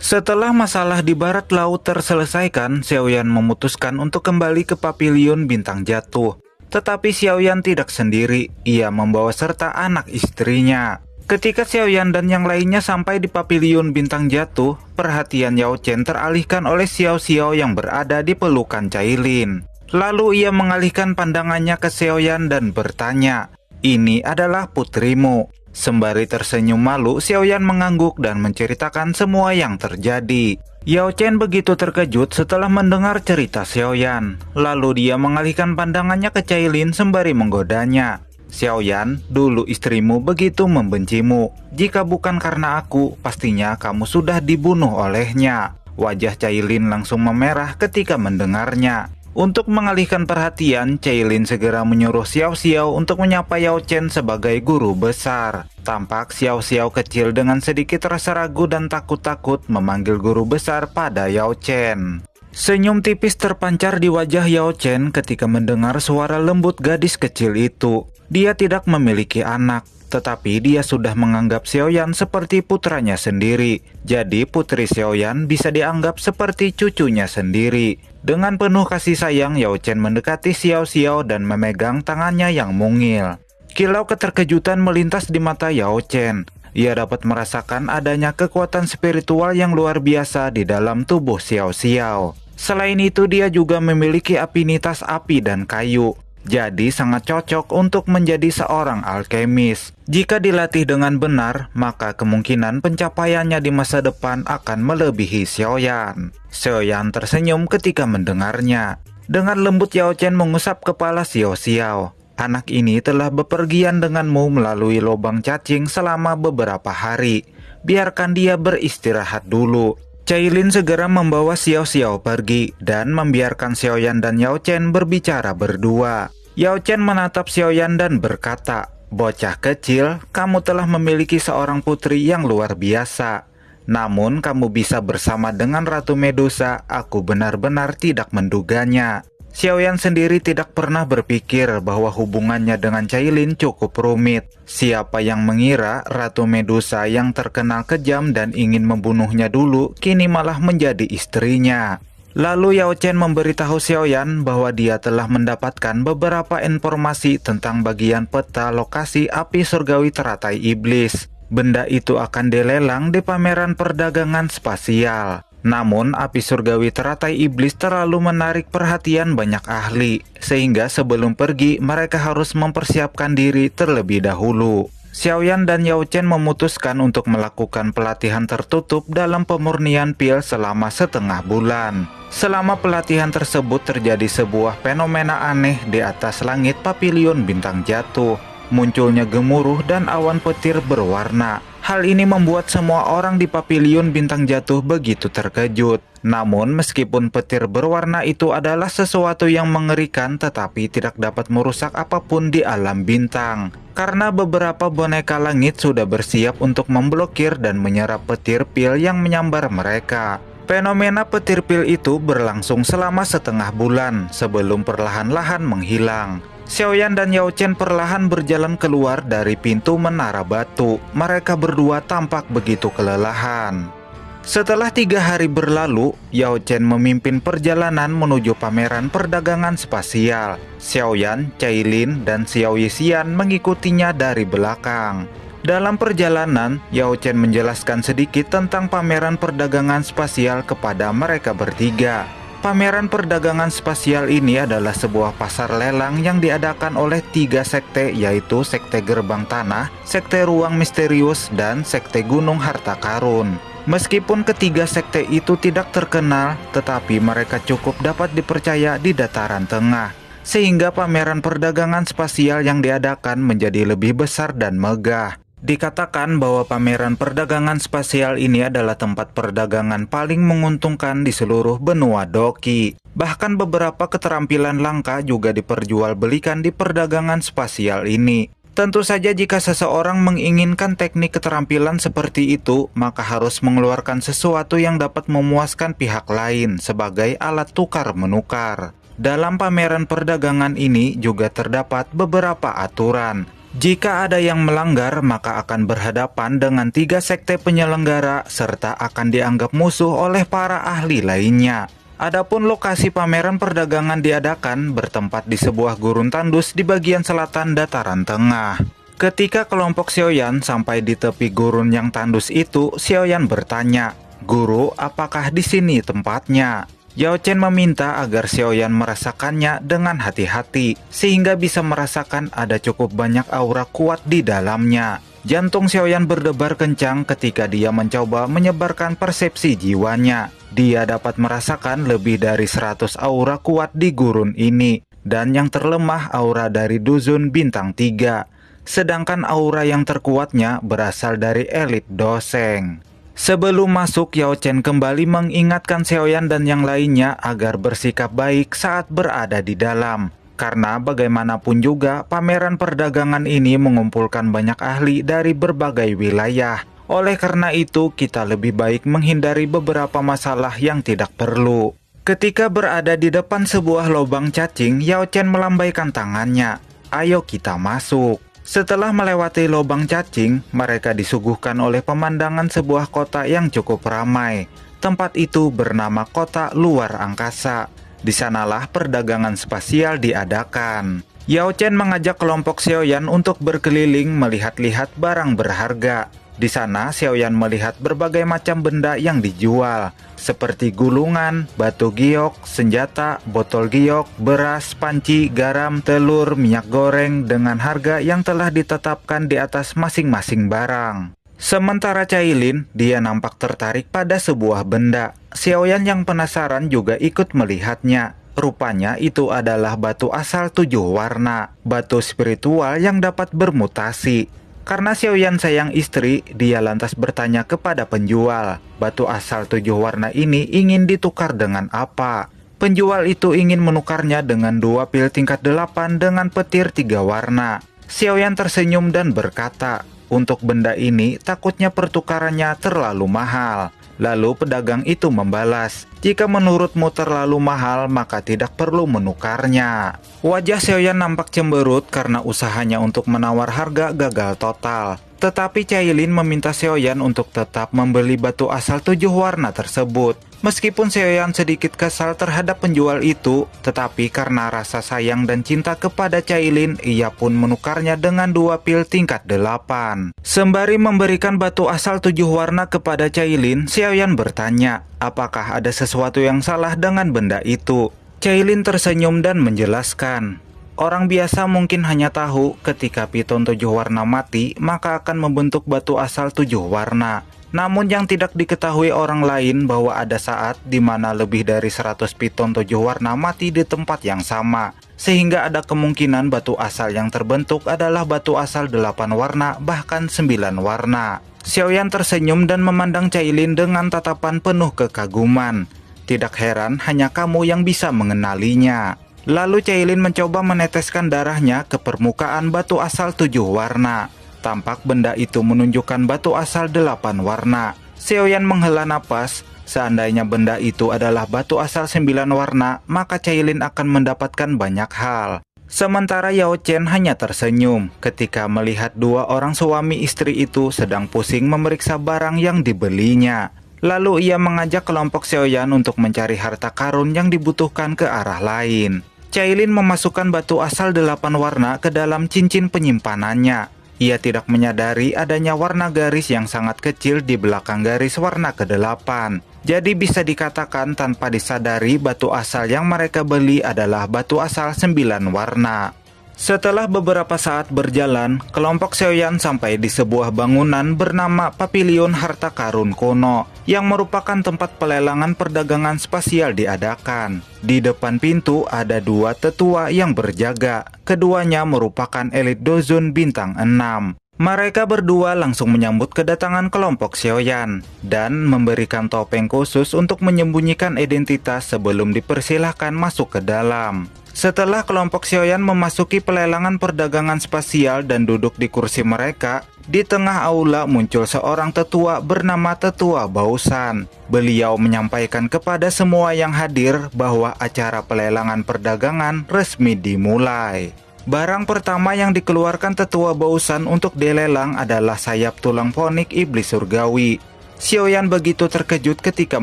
Setelah masalah di barat laut terselesaikan, Xiaoyan memutuskan untuk kembali ke Paviliun Bintang Jatuh. Tetapi Xiaoyan tidak sendiri, ia membawa serta anak istrinya. Ketika Xiaoyan dan yang lainnya sampai di Paviliun Bintang Jatuh, perhatian Yao Chen teralihkan oleh Xiao Xiao yang berada di pelukan Cailin. Lalu ia mengalihkan pandangannya ke Xiaoyan dan bertanya, "Ini adalah putrimu." Sembari tersenyum malu, Xiaoyan mengangguk dan menceritakan semua yang terjadi. Yao Chen begitu terkejut setelah mendengar cerita Xiaoyan. Lalu dia mengalihkan pandangannya ke Cailin sembari menggodanya. "Xiaoyan, dulu istrimu begitu membencimu. Jika bukan karena aku, pastinya kamu sudah dibunuh olehnya." Wajah Cailin langsung memerah ketika mendengarnya. Untuk mengalihkan perhatian, Cailin segera menyuruh Xiao Xiao untuk menyapa Yao Chen sebagai guru besar. Tampak Xiao Xiao kecil dengan sedikit rasa ragu dan takut-takut memanggil guru besar pada Yao Chen. Senyum tipis terpancar di wajah Yao Chen ketika mendengar suara lembut gadis kecil itu. Dia tidak memiliki anak, tetapi dia sudah menganggap Xiaoyan seperti putranya sendiri. Jadi putri Xiaoyan bisa dianggap seperti cucunya sendiri. Dengan penuh kasih sayang, Yao Chen mendekati Xiao Xiao dan memegang tangannya yang mungil. Kilau keterkejutan melintas di mata Yao Chen. Ia dapat merasakan adanya kekuatan spiritual yang luar biasa di dalam tubuh Xiao Xiao. Selain itu, dia juga memiliki afinitas api dan kayu. Jadi sangat cocok untuk menjadi seorang alkemis. Jika dilatih dengan benar, maka kemungkinan pencapaiannya di masa depan akan melebihi Xiaoyan. Xiaoyan tersenyum ketika mendengarnya. Dengan lembut Yao Chen mengusap kepala Xiao Xiao. "Anak ini telah bepergian denganmu melalui lubang cacing selama beberapa hari. Biarkan dia beristirahat dulu." Cailin segera membawa Xiao Xiao pergi dan membiarkan Xiaoyan dan Yao Chen berbicara berdua. Yao Chen menatap Xiaoyan dan berkata, "Bocah kecil, kamu telah memiliki seorang putri yang luar biasa. Namun kamu bisa bersama dengan Ratu Medusa, aku benar-benar tidak menduganya." Xiaoyan sendiri tidak pernah berpikir bahwa hubungannya dengan Cailin cukup rumit. Siapa yang mengira Ratu Medusa yang terkenal kejam dan ingin membunuhnya dulu, kini malah menjadi istrinya. Lalu Yao Chen memberitahu Xiaoyan bahwa dia telah mendapatkan beberapa informasi tentang bagian peta lokasi api surgawi teratai iblis. Benda itu akan dilelang di pameran perdagangan spasial. Namun, api surgawi teratai iblis terlalu menarik perhatian banyak ahli, sehingga sebelum pergi mereka harus mempersiapkan diri terlebih dahulu. Xiaoyan dan Yao Chen memutuskan untuk melakukan pelatihan tertutup dalam pemurnian pil selama setengah bulan. Selama pelatihan tersebut terjadi sebuah fenomena aneh di atas langit Paviliun Bintang Jatuh. Munculnya gemuruh dan awan petir berwarna. Hal ini membuat semua orang di Paviliun Bintang Jatuh begitu terkejut. Namun meskipun petir berwarna itu adalah sesuatu yang mengerikan, tetapi tidak dapat merusak apapun di alam bintang. Karena beberapa boneka langit sudah bersiap untuk memblokir dan menyerap petir pil yang menyambar mereka. Fenomena petir pil itu berlangsung selama setengah bulan sebelum perlahan-lahan menghilang. Xiaoyan dan Yao Chen perlahan berjalan keluar dari pintu menara batu. Mereka berdua tampak begitu kelelahan. Setelah 3 hari berlalu, Yao Chen memimpin perjalanan menuju pameran perdagangan spasial. Xiaoyan, Cailin, dan Xiao Yixian mengikutinya dari belakang. Dalam perjalanan, Yao Chen menjelaskan sedikit tentang pameran perdagangan spasial kepada mereka bertiga. Pameran perdagangan spasial ini adalah sebuah pasar lelang yang diadakan oleh 3 sekte, yaitu Sekte Gerbang Tanah, Sekte Ruang Misterius, dan Sekte Gunung Harta Karun. Meskipun ketiga sekte itu tidak terkenal, tetapi mereka cukup dapat dipercaya di dataran tengah, sehingga pameran perdagangan spasial yang diadakan menjadi lebih besar dan megah. Dikatakan bahwa pameran perdagangan spasial ini adalah tempat perdagangan paling menguntungkan di seluruh benua Doki. Bahkan beberapa keterampilan langka juga diperjualbelikan di perdagangan spasial ini. Tentu saja jika seseorang menginginkan teknik keterampilan seperti itu, maka harus mengeluarkan sesuatu yang dapat memuaskan pihak lain sebagai alat tukar-menukar. Dalam pameran perdagangan ini juga terdapat beberapa aturan. Jika ada yang melanggar, maka akan berhadapan dengan 3 sekte penyelenggara serta akan dianggap musuh oleh para ahli lainnya. Adapun lokasi pameran perdagangan diadakan bertempat di sebuah gurun tandus di bagian selatan dataran tengah. Ketika kelompok Xiaoyan sampai di tepi gurun yang tandus itu, Xiaoyan bertanya, "Guru, apakah di sini tempatnya?" Yao Chen meminta agar Xiaoyan merasakannya dengan hati-hati, sehingga bisa merasakan ada cukup banyak aura kuat di dalamnya. Jantung Xiaoyan berdebar kencang ketika dia mencoba menyebarkan persepsi jiwanya. Dia dapat merasakan lebih dari 100 aura kuat di gurun ini, dan yang terlemah aura dari Duzun Bintang 3. Sedangkan aura yang terkuatnya berasal dari elit Doseng. Sebelum masuk, Yao Chen kembali mengingatkan Xiaoyan dan yang lainnya agar bersikap baik saat berada di dalam. Karena bagaimanapun juga, pameran perdagangan ini mengumpulkan banyak ahli dari berbagai wilayah. Oleh karena itu, kita lebih baik menghindari beberapa masalah yang tidak perlu. Ketika berada di depan sebuah lubang cacing, Yao Chen melambaikan tangannya. "Ayo kita masuk." Setelah melewati lubang cacing, mereka disuguhkan oleh pemandangan sebuah kota yang cukup ramai. Tempat itu bernama Kota Luar Angkasa. Di sanalah perdagangan spasial diadakan. Yao Chen mengajak kelompok Xiaoyan untuk berkeliling melihat-lihat barang berharga. Di sana, Xiaoyan melihat berbagai macam benda yang dijual, seperti gulungan, batu giok, senjata, botol giok, beras, panci, garam, telur, minyak goreng, dengan harga yang telah ditetapkan di atas masing-masing barang. Sementara Cailin, dia nampak tertarik pada sebuah benda. Xiaoyan yang penasaran juga ikut melihatnya. Rupanya itu adalah batu asal 7 warna, batu spiritual yang dapat bermutasi. Karena Xiaoyan sayang istri, dia lantas bertanya kepada penjual, batu asal 7 warna ini ingin ditukar dengan apa? Penjual itu ingin menukarnya dengan 2 pil tingkat 8 dengan petir 3 warna. Xiaoyan tersenyum dan berkata, "Untuk benda ini takutnya pertukarannya terlalu mahal." Lalu pedagang itu membalas, "Jika menurutmu terlalu mahal, maka tidak perlu menukarnya." Wajah Xiaoyan nampak cemberut karena usahanya untuk menawar harga gagal total. Tetapi Cailin meminta Xiaoyan untuk tetap membeli batu asal 7 warna tersebut. Meskipun Xiaoyan sedikit kesal terhadap penjual itu, tetapi karena rasa sayang dan cinta kepada Cailin, ia pun menukarnya dengan 2 pil tingkat 8. Sembari memberikan batu asal 7 warna kepada Cailin, Xiaoyan bertanya, apakah ada sesuatu yang salah dengan benda itu? Cailin tersenyum dan menjelaskan, orang biasa mungkin hanya tahu ketika piton 7 warna mati, maka akan membentuk batu asal 7 warna. Namun yang tidak diketahui orang lain bahwa ada saat di mana lebih dari 100 piton 7 warna mati di tempat yang sama. Sehingga ada kemungkinan batu asal yang terbentuk adalah batu asal 8 warna bahkan 9 warna. Xiaoyan tersenyum dan memandang Cailin dengan tatapan penuh kekaguman. Tidak heran hanya kamu yang bisa mengenalinya. Lalu Cailin mencoba meneteskan darahnya ke permukaan batu asal 7 warna. Tampak benda itu menunjukkan batu asal 8 warna. Xiaoyan menghela napas. Seandainya benda itu adalah batu asal 9 warna, maka Cailin akan mendapatkan banyak hal. Sementara Yao Chen hanya tersenyum ketika melihat 2 orang suami istri itu sedang pusing memeriksa barang yang dibelinya. Lalu ia mengajak kelompok Xiaoyan untuk mencari harta karun yang dibutuhkan ke arah lain. Cailin memasukkan batu asal 8 warna ke dalam cincin penyimpanannya. Ia tidak menyadari adanya warna garis yang sangat kecil di belakang garis warna ke-8. Jadi bisa dikatakan tanpa disadari batu asal yang mereka beli adalah batu asal 9 warna. Setelah beberapa saat berjalan, kelompok Xiaoyan sampai di sebuah bangunan bernama Pavilion Harta Karun Kuno, yang merupakan tempat pelelangan perdagangan spasial diadakan. Di depan pintu ada 2 tetua yang berjaga, keduanya merupakan elit Dozun Bintang 6. Mereka berdua langsung menyambut kedatangan kelompok Xiaoyan, dan memberikan topeng khusus untuk menyembunyikan identitas sebelum dipersilahkan masuk ke dalam. Setelah kelompok Xiaoyan memasuki pelelangan perdagangan spasial dan duduk di kursi mereka, di tengah aula muncul seorang tetua bernama Tetua Bausan. Beliau menyampaikan kepada semua yang hadir bahwa acara pelelangan perdagangan resmi dimulai. Barang pertama yang dikeluarkan tetua Bausan untuk dilelang adalah sayap tulang ponik iblis surgawi. Xiaoyan begitu terkejut ketika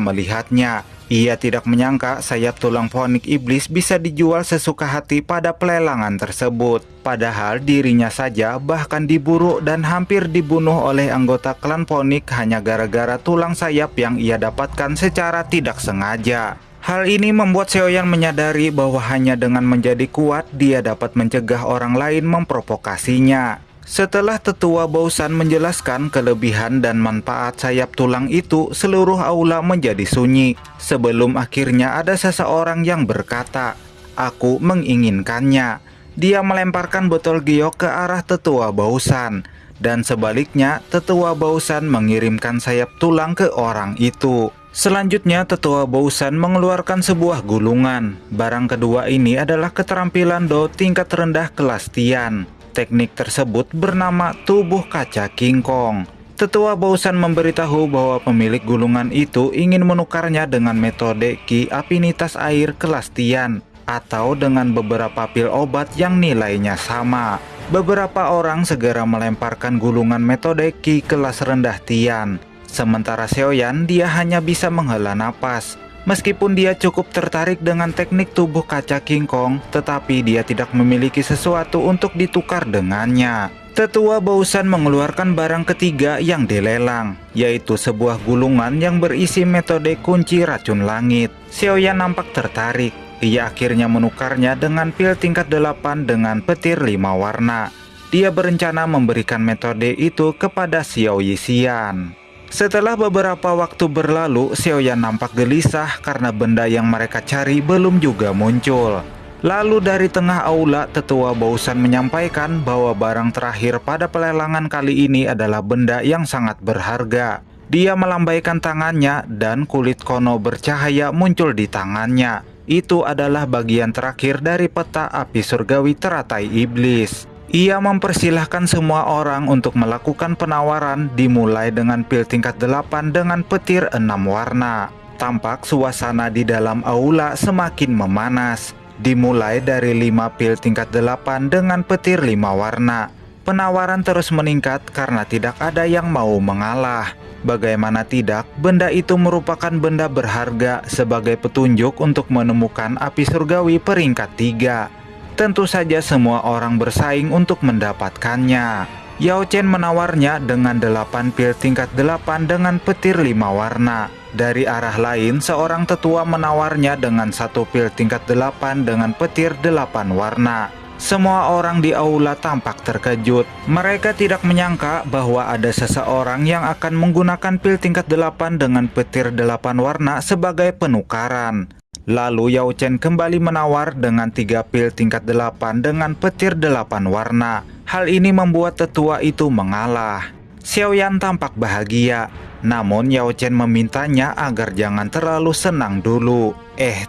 melihatnya. Ia tidak menyangka sayap tulang ponik iblis bisa dijual sesuka hati pada pelelangan tersebut. Padahal dirinya saja bahkan diburu dan hampir dibunuh oleh anggota klan ponik hanya gara-gara tulang sayap yang ia dapatkan secara tidak sengaja. Hal ini membuat Xiaoyan menyadari bahwa hanya dengan menjadi kuat dia dapat mencegah orang lain memprovokasinya. Setelah tetua Bausan menjelaskan kelebihan dan manfaat sayap tulang itu, seluruh aula menjadi sunyi. Sebelum akhirnya ada seseorang yang berkata, "Aku menginginkannya." Dia melemparkan botol giok ke arah tetua Bausan. Dan sebaliknya, tetua Bausan mengirimkan sayap tulang ke orang itu. Selanjutnya, tetua Bausan mengeluarkan sebuah gulungan. Barang kedua ini adalah keterampilan Do tingkat rendah kelas Tian. Teknik tersebut bernama tubuh kaca King Kong. Tetua Bausan memberitahu bahwa pemilik gulungan itu ingin menukarnya dengan metode Ki Afinitas Air kelas Tian atau dengan beberapa pil obat yang nilainya sama. Beberapa orang segera melemparkan gulungan metode Ki kelas rendah Tian. Sementara Xiaoyan, dia hanya bisa menghela napas. Meskipun dia cukup tertarik dengan teknik tubuh kaca King Kong, tetapi dia tidak memiliki sesuatu untuk ditukar dengannya. Tetua Bausan mengeluarkan barang ketiga yang dilelang, yaitu sebuah gulungan yang berisi metode kunci racun langit. Xiaoyan nampak tertarik. Ia akhirnya menukarnya dengan pil tingkat 8 dengan petir 5 warna. Dia berencana memberikan metode itu kepada Xiao Yixian. Setelah beberapa waktu berlalu, Xiaoyan nampak gelisah karena benda yang mereka cari belum juga muncul. Lalu dari tengah aula, tetua Bausan menyampaikan bahwa barang terakhir pada pelelangan kali ini adalah benda yang sangat berharga. Dia melambaikan tangannya dan kulit kono bercahaya muncul di tangannya. Itu adalah bagian terakhir dari peta api surgawi teratai iblis. Ia mempersilahkan semua orang untuk melakukan penawaran dimulai dengan pil tingkat 8 dengan petir 6 warna. Tampak suasana di dalam aula semakin memanas. Dimulai dari 5 pil tingkat 8 dengan petir 5 warna. Penawaran terus meningkat karena tidak ada yang mau mengalah. Bagaimana tidak, benda itu merupakan benda berharga sebagai petunjuk untuk menemukan api surgawi peringkat 3. Tentu saja semua orang bersaing untuk mendapatkannya. Yao Chen menawarnya dengan 8 pil tingkat 8 dengan petir 5 warna. Dari arah lain, seorang tetua menawarnya dengan 1 pil tingkat 8 dengan petir 8 warna. Semua orang di aula tampak terkejut. Mereka tidak menyangka bahwa ada seseorang yang akan menggunakan pil tingkat 8 dengan petir 8 warna sebagai penukaran. Lalu Yao Chen kembali menawar dengan 3 pil tingkat 8 dengan petir 8 warna. Hal ini membuat tetua itu mengalah. Xiaoyan tampak bahagia. Namun Yao Chen memintanya agar jangan terlalu senang dulu.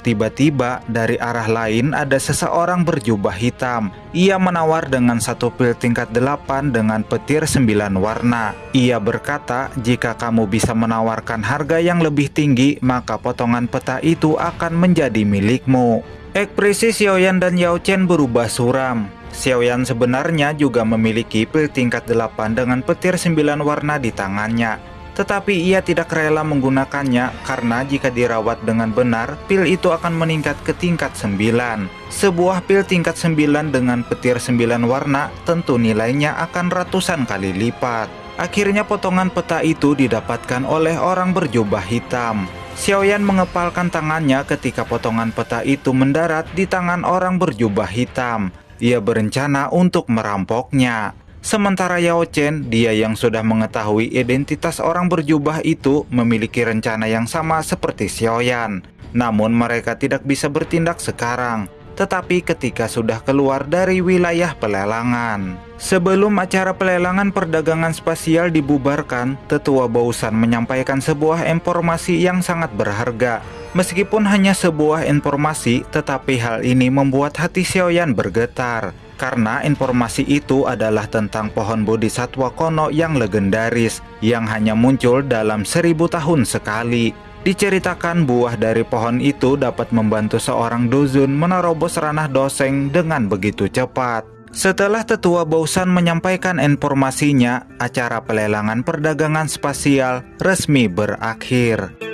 Tiba-tiba dari arah lain ada seseorang berjubah hitam. Ia menawar dengan 1 pil tingkat 8 dengan petir 9 warna. Ia berkata, jika kamu bisa menawarkan harga yang lebih tinggi, maka potongan peta itu akan menjadi milikmu. Ekspresi Xiaoyan dan Yao Chen berubah suram. Xiaoyan sebenarnya juga memiliki pil tingkat 8 dengan petir 9 warna di tangannya. Tetapi ia tidak rela menggunakannya karena jika dirawat dengan benar, pil itu akan meningkat ke tingkat 9. Sebuah pil tingkat 9 dengan petir 9 warna tentu nilainya akan ratusan kali lipat. Akhirnya potongan peta itu didapatkan oleh orang berjubah hitam. Xiaoyan mengepalkan tangannya ketika potongan peta itu mendarat di tangan orang berjubah hitam. Ia berencana untuk merampoknya. Sementara Yao Chen, dia yang sudah mengetahui identitas orang berjubah itu, memiliki rencana yang sama seperti Xiaoyan. Namun mereka tidak bisa bertindak sekarang, tetapi ketika sudah keluar dari wilayah pelelangan. Sebelum acara pelelangan perdagangan spasial dibubarkan, tetua Bausan menyampaikan sebuah informasi yang sangat berharga. Meskipun hanya sebuah informasi, tetapi hal ini membuat hati Xiaoyan bergetar. Karena informasi itu adalah tentang pohon bodhisatwa kono yang legendaris, yang hanya muncul dalam 1000 tahun sekali. Diceritakan buah dari pohon itu dapat membantu seorang duzun menerobos ranah doseng dengan begitu cepat. Setelah Tetua Bausan menyampaikan informasinya, acara pelelangan perdagangan spasial resmi berakhir.